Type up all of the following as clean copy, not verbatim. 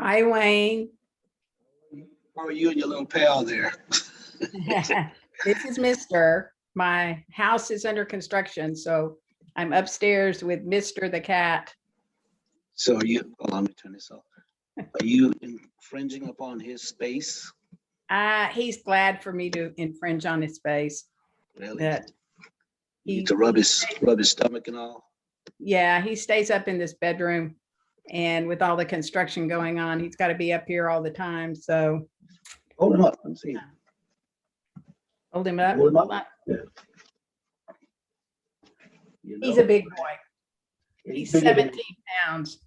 Hi, Wayne. How are you and your little pal there? This is Mr. My house is under construction, so I'm upstairs with Mr. the cat. So let me turn this off. Are you infringing upon his space? He's glad for me to infringe on his space. Really? That You need to rub his stomach and all? Yeah, he stays up in this bedroom, and with all the construction going on, he's got to be up here all the time. So Hold him up. Let me see. hold him up. Hold him up. Hold on. Yeah. He's a big boy. He's bigger than- 17 pounds.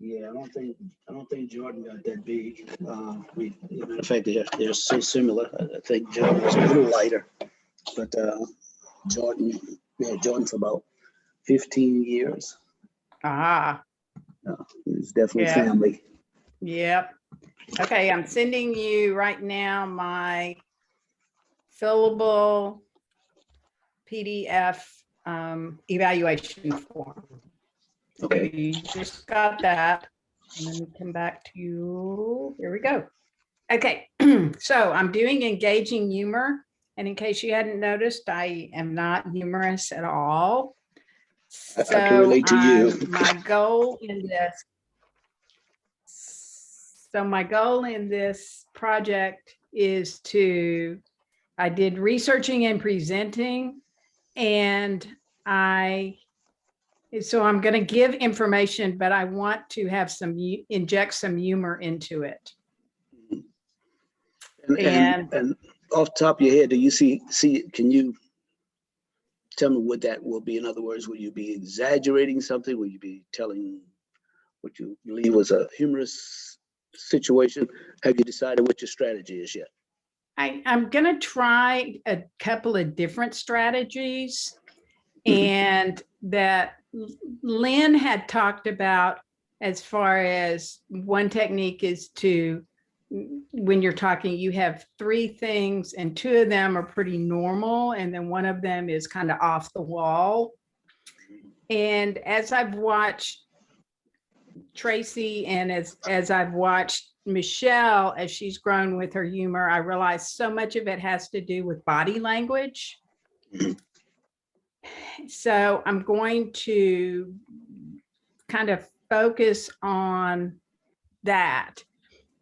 Yeah, I don't think Jordan got that big. Matter of fact, they're so similar. I think Jordan was a little lighter, but Jordan for about 15 years. It's definitely family. Yep. Okay, I'm sending you right now my fillable PDF evaluation form. Okay. You just got that. And then come back to you. Here we go. Okay, so I'm doing engaging humor. And in case you hadn't noticed, I am not humorous at all. I can relate to you. My goal in this project is I did researching and presenting, and so I'm going to give information, but I want to have inject some humor into it. And off the top of your head, do you see, can you tell me what that will be? In other words, will you be exaggerating something? Will you be telling what you believe was a humorous situation? Have you decided what your strategy is yet? I'm going to try a couple of different strategies, and that Lynn had talked about, as far as one technique is to, when you're talking, you have three things and two of them are pretty normal, and then one of them is kind of off the wall. And as I've watched Tracy and as I've watched Michelle, as she's grown with her humor, I realized so much of it has to do with body language. So I'm going to kind of focus on that.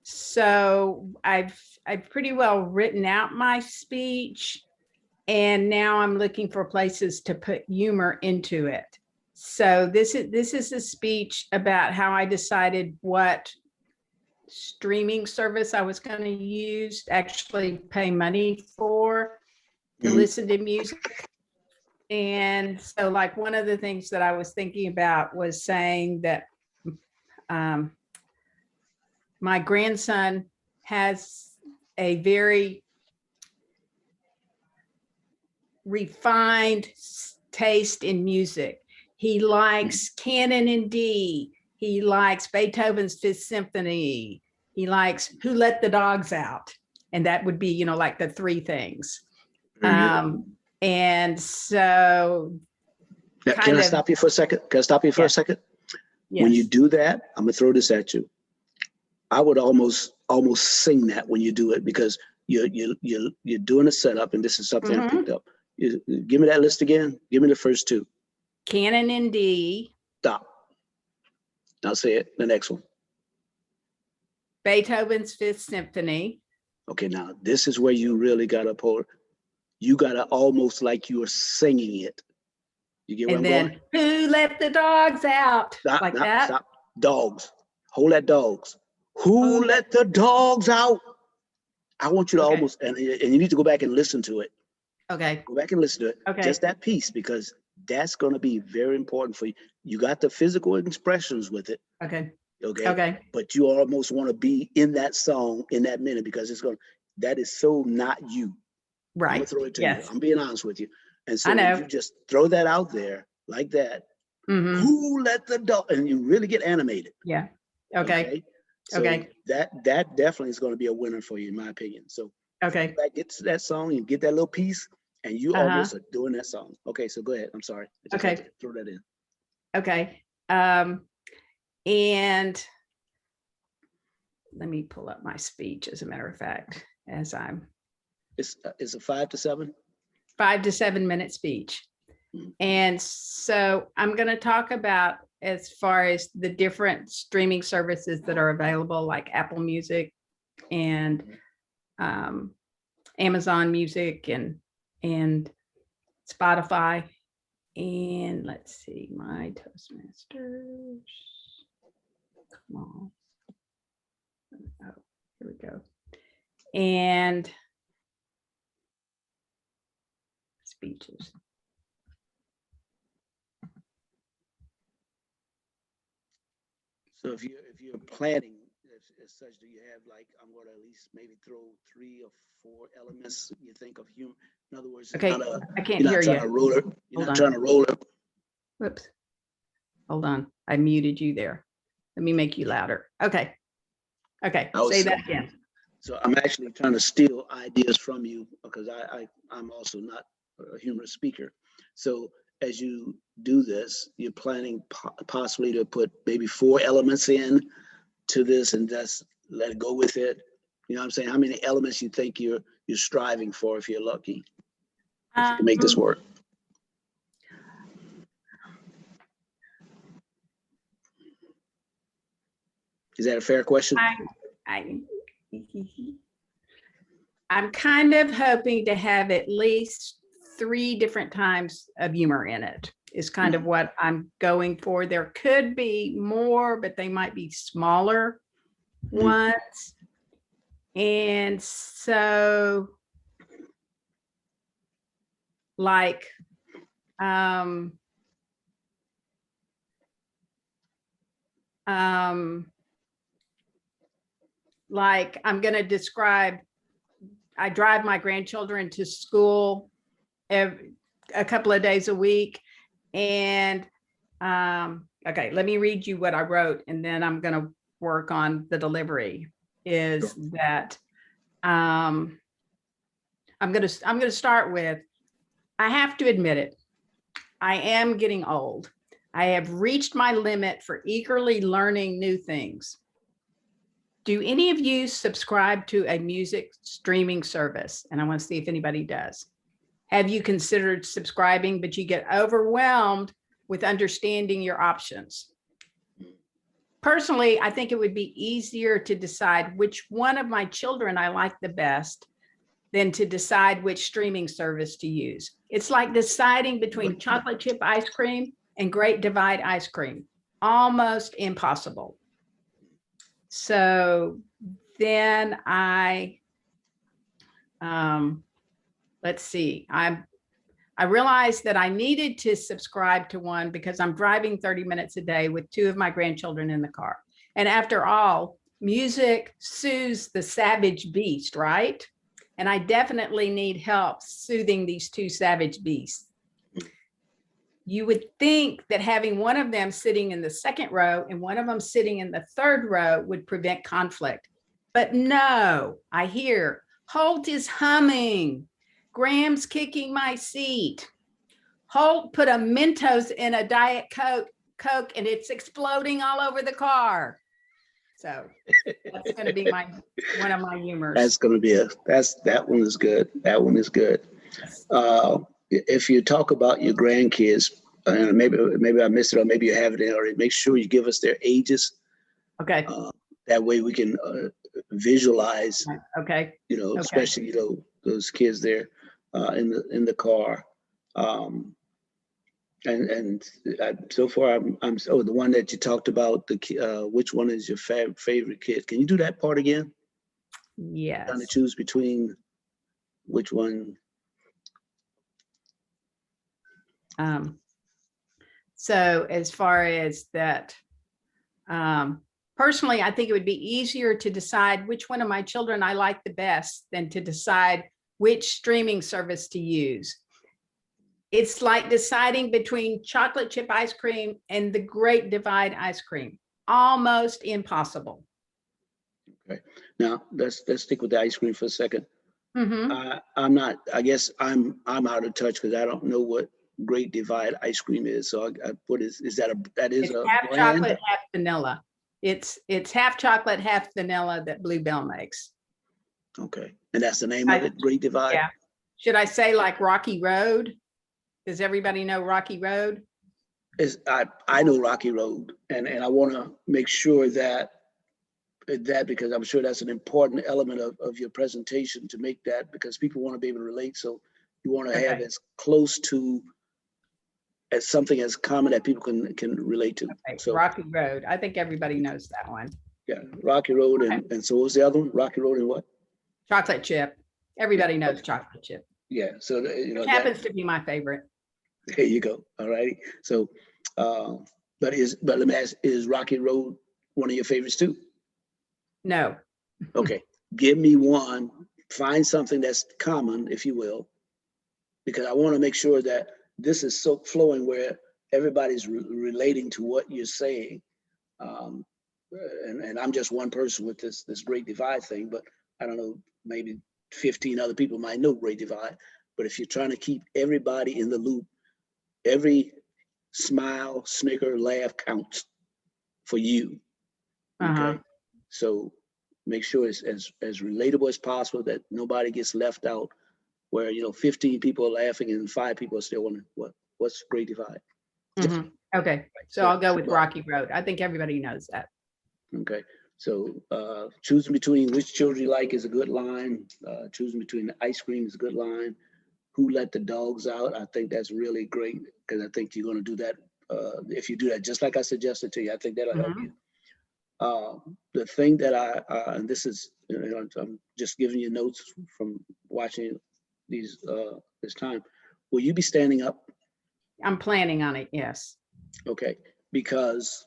So I've pretty well written out my speech, and now I'm looking for places to put humor into it. So this is a speech about how I decided what streaming service I was going to use, actually pay money for to listen to music. And so, like, one of the things that I was thinking about was saying that my grandson has a very refined taste in music. He likes Canon in D. He likes Beethoven's Fifth Symphony. He likes Who Let the Dogs Out. And that would be, like the three things. And so can I stop you for a second? A second? Yes. When you do that, I'm gonna throw this at you. I would almost sing that when you do it, because you're doing a setup, and this is something I picked up. Give me that list again. Give me the first two. Canon in D. Stop. Now say it. The next one. Beethoven's Fifth Symphony. Okay, now this is where you really gotta pull it. You gotta almost like you are singing it. You get where I'm going? Who let the dogs out? Stop. That. Dogs. Hold that, dogs. Who let the dogs out? I want you to almost, and you need to go back and listen to it. Okay. Go back and listen to it. Okay. Just that piece, because that's going to be very important for you. You got the physical expressions with it. Okay. Okay. But you almost want to be in that song in that minute, because that is so not you. Right. I'm gonna throw it to you. I'm being honest with you. And so you just throw that out there like that. Who let the dog, and you really get animated. Yeah. Okay. So that definitely is going to be a winner for you, in my opinion. So get to that song, you get that little piece, and you almost are doing that song. Okay, so go ahead. I'm sorry. I just had to throw that in. Okay. And let me pull up my speech, as a matter of fact, as I'm. It's a 5 to 7? 5 to 7 minute speech. And so I'm going to talk about, as far as the different streaming services that are available, like Apple Music and Amazon Music and Spotify. And let's see, my Toastmasters. Come on. Oh, here we go. And speeches. So if you're planning as such, do you have, like, I'm going to at least maybe throw 3 or 4 elements you think of humor? In other words, Okay, I can't hear you. You're not trying to roll it. Whoops. Hold on. I muted you there. Let me make you louder. Okay. Okay. Say that again. So I'm actually trying to steal ideas from you, because I'm also not a humorous speaker. So as you do this, you're planning possibly to put maybe 4 elements in to this and just let it go with it. You know what I'm saying? How many elements you think you're striving for, if you're lucky, if you can make this work? Is that a fair question? I'm kind of hoping to have at least 3 different times of humor in it, is kind of what I'm going for. There could be more, but they might be smaller ones. And so, like, like I'm going to describe, I drive my grandchildren to school a couple of days a week. And okay, let me read you what I wrote, and then I'm going to work on the delivery. Is that I'm going to start with, I have to admit it, I am getting old. I have reached my limit for eagerly learning new things. Do any of you subscribe to a music streaming service? And I want to see if anybody does. Have you considered subscribing, but you get overwhelmed with understanding your options? Personally, I think it would be easier to decide which one of my children I like the best than to decide which streaming service to use. It's like deciding between chocolate chip ice cream and Great Divide ice cream. Almost impossible. So then let's see, I realized that I needed to subscribe to one because I'm driving 30 minutes a day with 2 of my grandchildren in the car. And after all, music soothes the savage beast, right? And I definitely need help soothing these 2 savage beasts. You would think that having one of them sitting in the 2nd row and one of them sitting in the 3rd row would prevent conflict. But no, I hear, Holt is humming. Graham's kicking my seat. Holt put a Mentos in a Diet Coke and it's exploding all over the car. So that's going to be one of my humors. That's going to be that one is good. That one is good. If you talk about your grandkids, maybe I missed it, or maybe you have it in already, make sure you give us their ages. Okay. That way we can visualize. Okay. Okay. Especially those kids there in the car. And so far I'm the one that you talked about, which one is your favorite kid? Can you do that part again? Yes. Trying to choose between which one. So as far as that, personally, I think it would be easier to decide which one of my children I like the best than to decide which streaming service to use. It's like deciding between chocolate chip ice cream and the Great Divide ice cream. Almost impossible. Okay. Now let's stick with the ice cream for a second. Mm-hmm. I'm not. I guess I'm out of touch because I don't know what Great Divide ice cream is. So what is that? That is a half brand? chocolate, half vanilla. It's half chocolate, half vanilla that Bluebell makes. Okay, and that's the name of it, Great Divide? Yeah. Should I say like Rocky Road? Does everybody know Rocky Road? I know Rocky Road, and I want to make sure that because I'm sure that's an important element of your presentation, to make that, because people want to be able to relate. So you want to have as close to as something as common that people can relate to. Okay. So Rocky Road. I think everybody knows that one. yeah, Rocky Road, and so what was the other one? Rocky Road and what? Chocolate chip. Everybody knows chocolate chip. Yeah, so Which happens to be my favorite. There you go. All righty. So, but let me ask: is Rocky Road one of your favorites too? No. Okay, give me one. Find something that's common, if you will, because I want to make sure that this is so flowing where everybody's relating to what you're saying. And I'm just one person with this Great Divide thing, but I don't know, maybe 15 other people might know Great Divide. But if you're trying to keep everybody in the loop, every smile, snicker, laugh counts for you. Okay, so make sure it's as relatable as possible, that nobody gets left out. Where 15 people are laughing and 5 people are still wondering what's Great Divide. Okay, so I'll go with Rocky Road. I think everybody knows that. Okay, so choosing between which children you like is a good line. Choosing between the ice cream is a good line. Who let the dogs out? I think that's really great, because I think you're going to do that. If you do that, just like I suggested to you, I think that'll help you. The thing that and this is, I'm just giving you notes from watching these this time. Will you be standing up? I'm planning on it. Yes. Okay. Because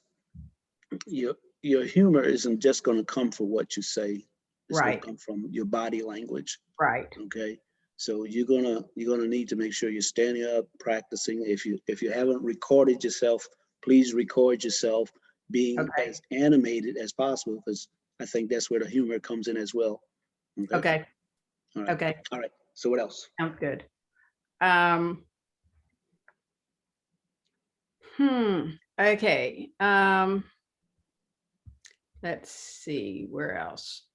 your humor isn't just going to come from what you say. It's going to come from your body language. Right. Okay. So you're gonna need to make sure you're standing up, practicing. If you haven't recorded yourself, please record yourself being as animated as possible, because I think that's where the humor comes in as well. Okay. All right. Okay. All right. So what else? Sounds good. Okay. Let's see, where else?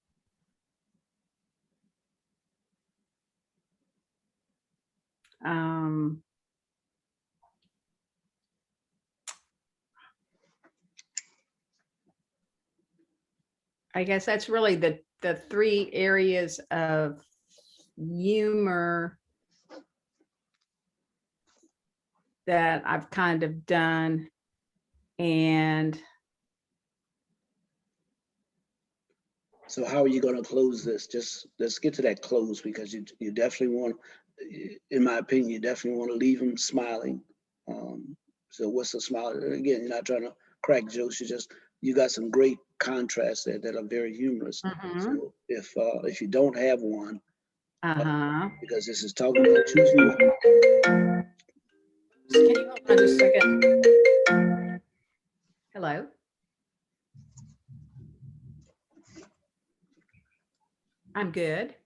I guess that's really the 3 areas of humor that I've kind of done. And so how are you going to close this? Just let's get to that close, because you definitely want, in my opinion, you definitely want to leave them smiling. So what's a smile? Again, you're not trying to crack jokes. You got some great contrasts there that are very humorous. So if you don't have one, because this is talking about choosing one. Can you hold on just a second? Hello. I'm good.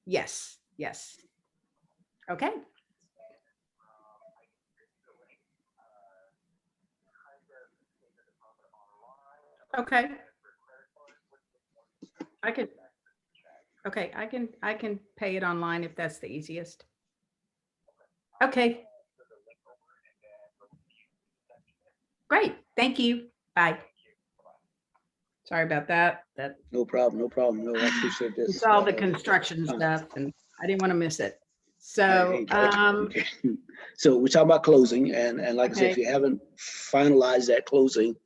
Yes. Yes. Okay. Okay. I can pay it online if that's the easiest. Okay. Great. Thank you. Bye. Sorry about that. No problem. No problem. No, I appreciate this. It's all the construction stuff, and I didn't want to miss it. So, so we're talking about closing, and like I said, if you haven't finalized that closing,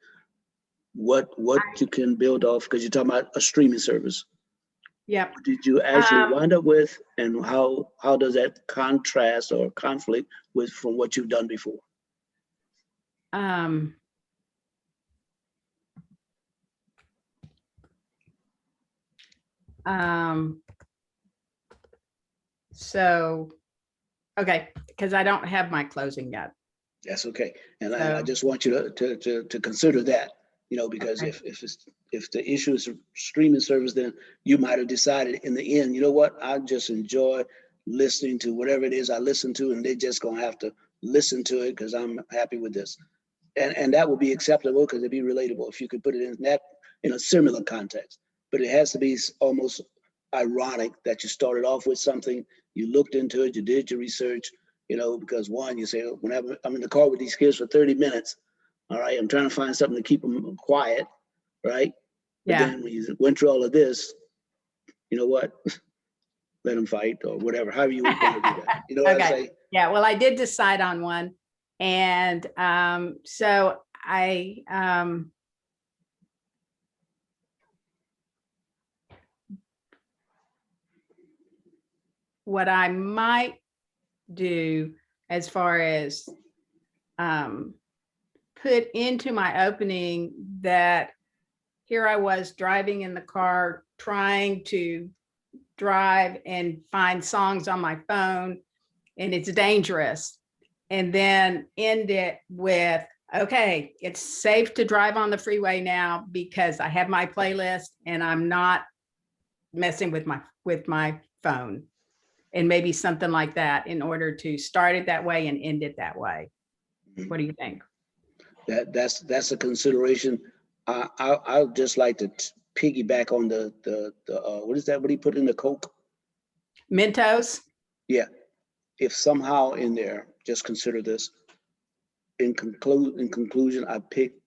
what you can build off, because you're talking about a streaming service. Yep. What did you actually wind up with, and how does that contrast or conflict from what you've done before? So, okay, because I don't have my closing yet. That's okay, and I just want you to consider that, because if the issue is streaming service, then you might have decided in the end, you know what, I just enjoy listening to whatever it is I listen to, and they're just gonna have to listen to it because I'm happy with this. And that would be acceptable because it'd be relatable if you could put it in a similar context. But it has to be almost ironic that you started off with something, you looked into it, you did your research, because one, you say, whenever I'm in the car with these kids for 30 minutes, all right, I'm trying to find something to keep them quiet, right? But then when you went through all of this, you know what? Let them fight or whatever, however you want to do that. You know what I'm saying? Yeah, well, I did decide on one. And so what I might do as far as put into my opening that here I was driving in the car, trying to drive and find songs on my phone, and it's dangerous. And then end it with, okay, it's safe to drive on the freeway now because I have my playlist and I'm not messing with my phone. And maybe something like that in order to start it that way and end it that way. What do you think? That's a consideration. I'll just like to piggyback on the what is that? What he put in the Coke? Mentos. Yeah. If somehow in there, just consider this. In conclusion, I picked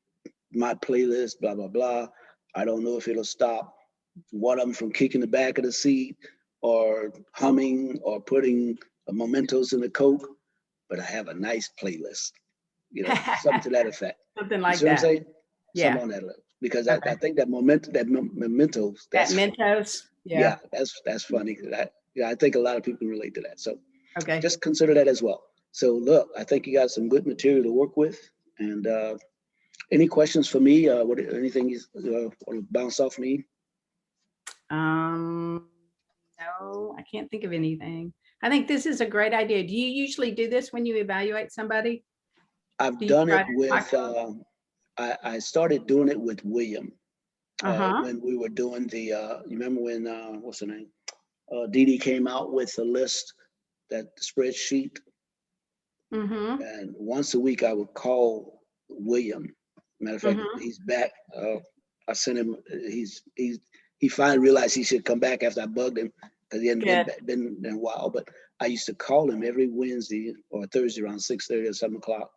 my playlist, blah blah blah. I don't know if it'll stop one of them from kicking the back of the seat or humming or putting mementos in the Coke, but I have a nice playlist. Something to that effect. Something like that. What I'm saying? Yeah. Something on that level. Because I think that mementos. That Mentos. Yeah, that's funny. I think a lot of people can relate to that. So just consider that as well. So look, I think you got some good material to work with. And any questions for me? Anything you want to bounce off me? No, I can't think of anything. I think this is a great idea. Do you usually do this when you evaluate somebody? I've done it with, I started doing it with William when we were doing the, you remember when, what's her name? Dee Dee came out with a list, that spreadsheet. And once a week I would call William. Matter of fact, he's back. I sent him, he finally realized he should come back after I bugged him because he hadn't been in a while. But I used to call him every Wednesday or Thursday around 6:30 or 7 o'clock.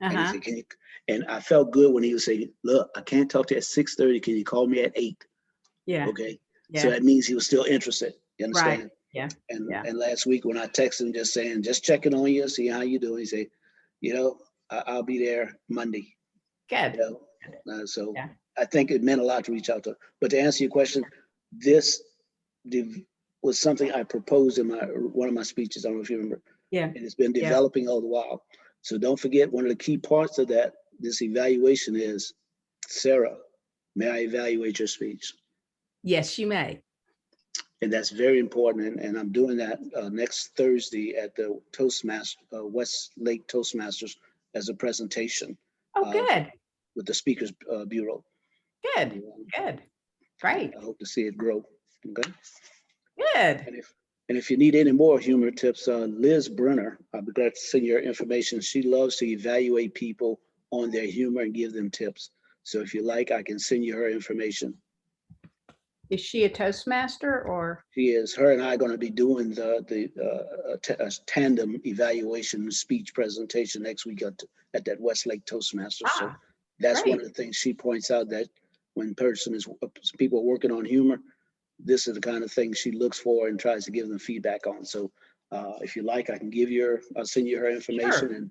And he said, "Can you?" And I felt good when he would say, "Look, I can't talk to you at 6:30. Can you call me at 8?" Yeah. Okay. Yeah. So that means he was still interested. You understand? Right. Yeah. And last week when I texted him just saying, just checking on you, see how you doing, he said, I'll be there Monday. Good. So I think it meant a lot to reach out to him. But to answer your question, this was something I proposed in one of my speeches. I don't know if you remember. Yeah. And it's been developing all the while. So don't forget, one of the key parts of this evaluation is, Sarah, may I evaluate your speech? Yes, you may. And that's very important. And I'm doing that next Thursday at the Westlake Toastmasters as a presentation. Oh, good. With the Speakers Bureau. Good, good, great. I hope to see it grow. Okay. Good. And if you need any more humor tips, Liz Brenner, I'll be glad to send you her information. She loves to evaluate people on their humor and give them tips. So if you like, I can send you her information. Is she a Toastmaster or? She is. Her and I are going to be doing the tandem evaluation speech presentation next week at that Westlake Toastmasters. So that's great. One of the things she points out, that when people are working on humor, this is the kind of thing she looks for and tries to give them feedback on. So if you like, I'll send you her information and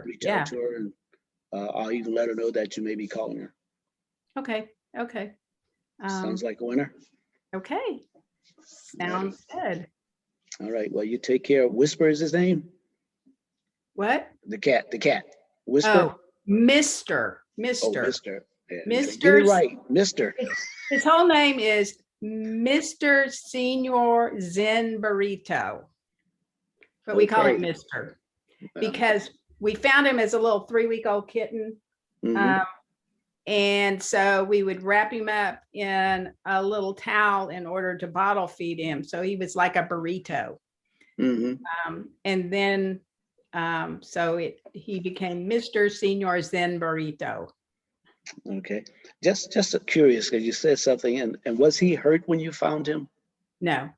reach out to her, and I'll even let her know that you may be calling her. Okay. Okay. Sounds like a winner. Okay. Sounds good. All right. Well, you take care. Whisper is his name? What? The cat. Whisper? Oh, Mr. Oh, Mr. Yeah, Mr. Get it right. Mr. His whole name is Mr. Senior Zen Burrito. But we call him Mr. because we found him as a little 3-week-old kitten. And so we would wrap him up in a little towel in order to bottle feed him. So he was like a burrito. And then, so he became Mr. Senior Zen Burrito. Okay. Just curious, because you said something, and was he hurt when you found him? No,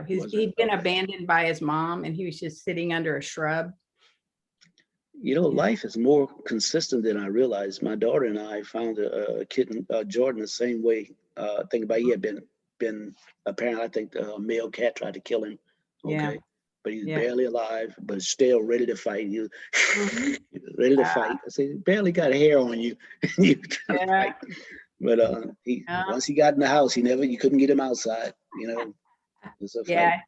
he'd been abandoned by his mom, and he was just sitting under a shrub. You know, life is more consistent than I realized. My daughter and I found a kitten, Jordan, the same way. Think about, he had been apparently, I think a male cat tried to kill him. Okay. Yeah. But he's barely alive, but still ready to fight. He was ready to fight. I said, barely got hair on you. You trying to fight. But once he got in the house, you couldn't get him outside. You know. Yeah.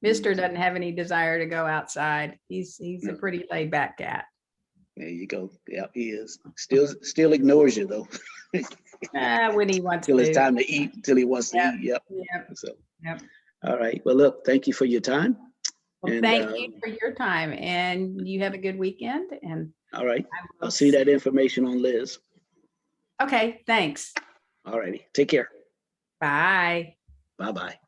Mr. doesn't have any desire to go outside. He's a pretty laid back cat. There you go. Yeah, he is. Still ignores you though. When he wants till to. It's time to eat. Till he wants to eat. Yep. So. Yep. All right. Well, look. Thank you for your time. Well, thank you for your time, and you have a good weekend. And all right. I'll see that information on Liz. Okay. Thanks. All righty. Take care. Bye. Bye-bye.